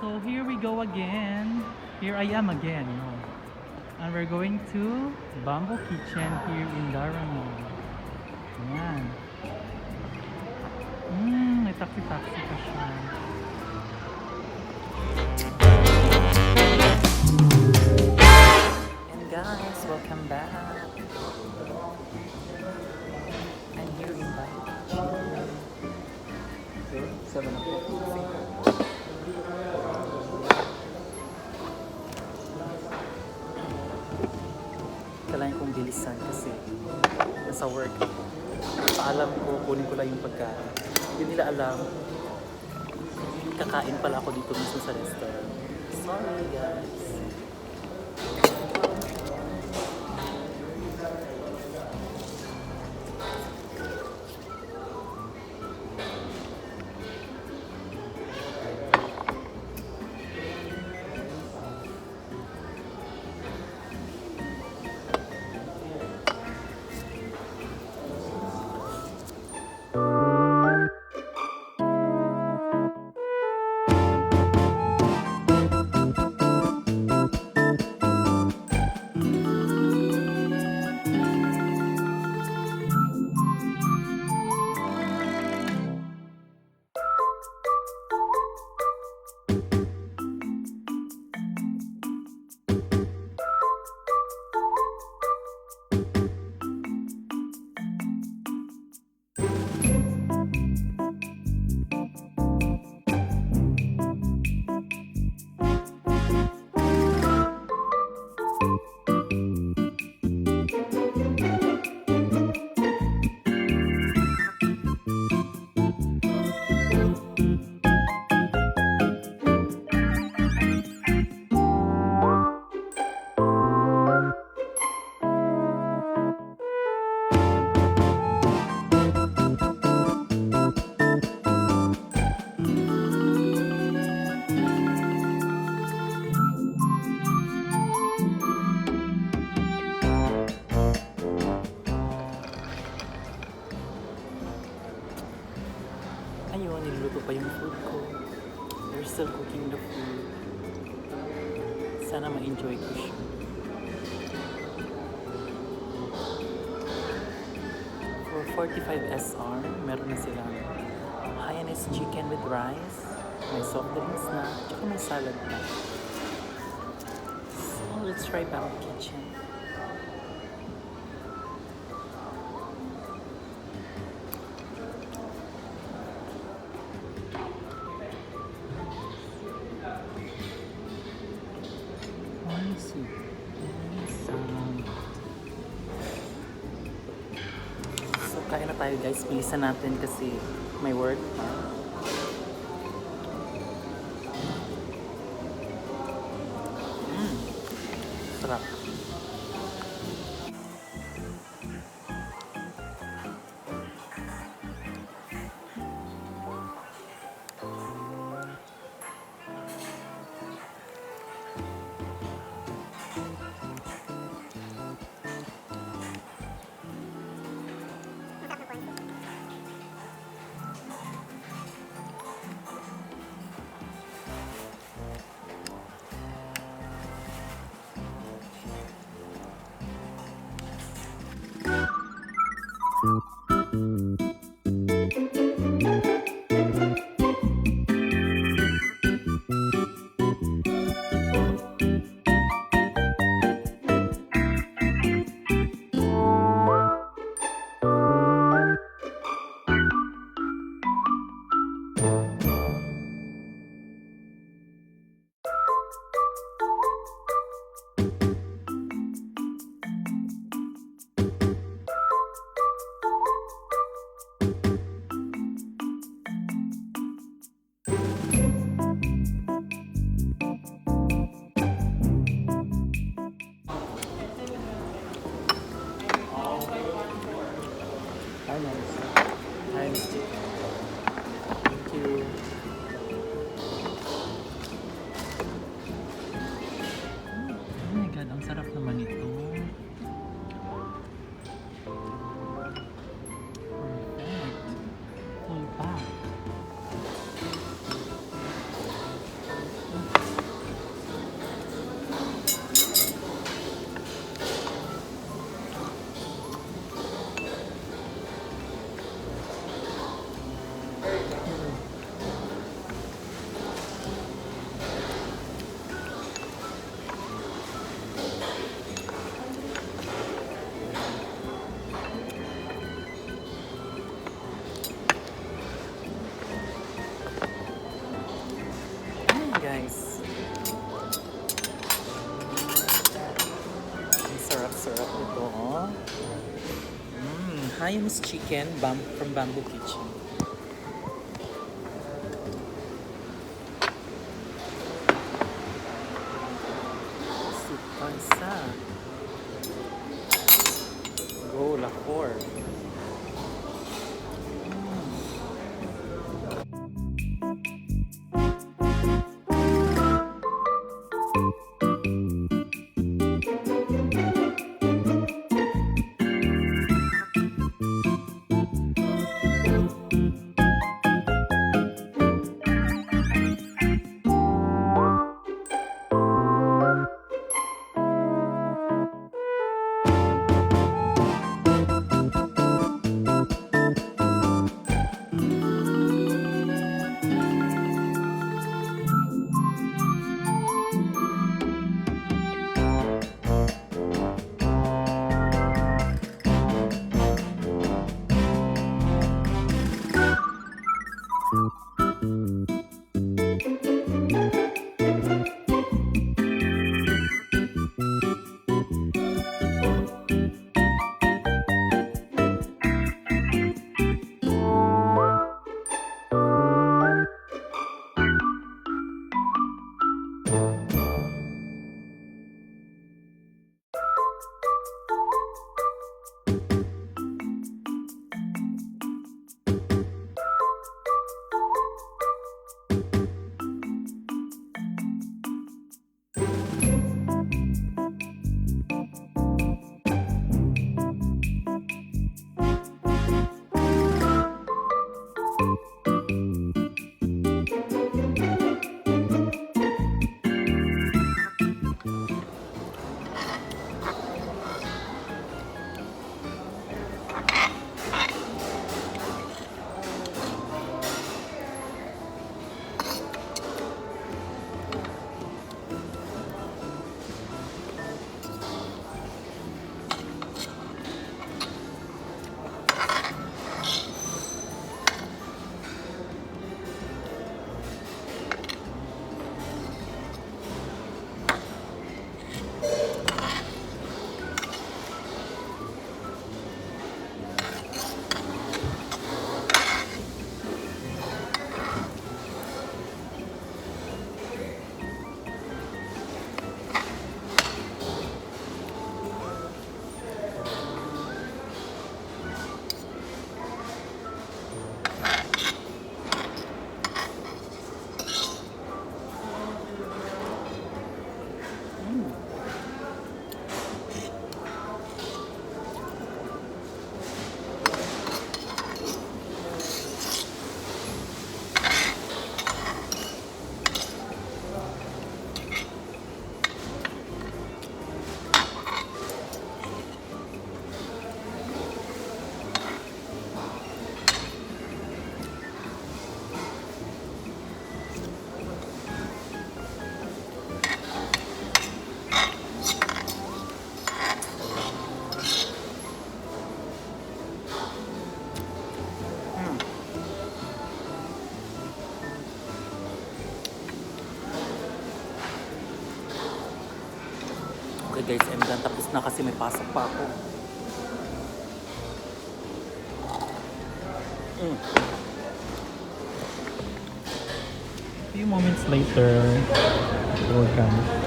So here we go again. Here I am again. No? And we're going to Bamboo Kitchen here in Dharan. Ayan. May taxi-taxi pa siya. And guys, welcome back. I'm here in Bamboo Kitchen. 7 o'clock. Kailangan kong bilisan kasi nasa work. Paalam ko, kunin ko lang yung pagkain. Hindi nila alam. Kakain pala ako dito mismo sa restaurant. Sorry guys. Ayun, niluluto pa yung food ko. They're still cooking the food. Sana ma-enjoy ko siya. For 45 SR, meron na silang Hainanese chicken with rice, may soft drinks na, tsaka may salad na. So, let's try Bamboo Kitchen. So, kain na tayo guys. Bilisan natin kasi may work. Sarap. Ayan guys. Ang sarap-sarap nito. Oh. Hain's chicken from Bamboo Kitchen. Supansa. Go, lakor. Okay guys, I'm done. Tapos na kasi may pasok pa ako. Few moments later, welcome.